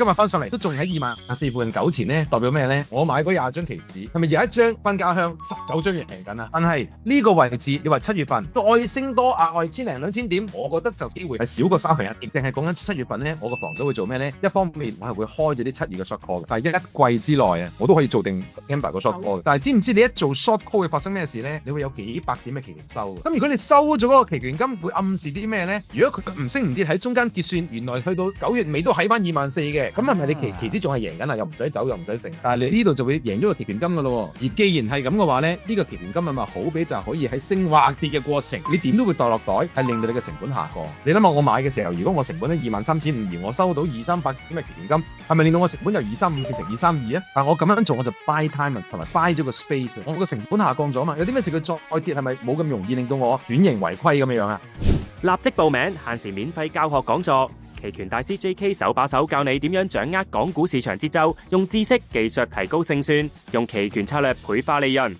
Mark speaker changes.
Speaker 1: 今日翻上嚟都仲喺24,000附近糾纏咧，代表咩咧？我買嗰20張期指係咪有一張分家鄉19張贏緊啊？但係呢個位置你話7月份再升多額外千零兩千點，我覺得就機會係少過1/3，淨係講緊7月份咧，我個防守會做咩咧？一方面我係會開咗啲7月嘅 short call 嘅，但係一季之內啊，我都可以做定 amber 個 short call 嘅。但係知唔知你一做 short call 會發生咩事咧？你會有幾百點嘅期權收。咁如果你收咗嗰個期權金，會暗示啲咩咧？如果佢唔升唔跌喺中間結算，原來去到9月尾都喺翻24,000嘅，咁係咪你期指仲係贏緊啊？又唔使走又唔使成，但係你呢度就會贏咗個期權金噶咯。而既然係咁嘅話咧，呢個期權金啊嘛，好比就可以喺升或跌嘅過程，你點都會袋落袋，係令到你嘅成本下降。你諗下我買嘅時候，如果我成本咧23,500，而我收到200-300點嘅期權金，係咪令到我成本由235變成232啊？但係我咁樣做我就 buy time 同埋 buy 咗個 space， 我個成本下降咗嘛。有啲咩事佢再跌係咪冇咁容易令到我轉型違規咁樣啊？
Speaker 2: 立即報名，限時免費教學講座，期權大師 JK 手把手教你點樣掌握港股市場節奏，用知識技術提高勝算，用期權策略倍化利潤。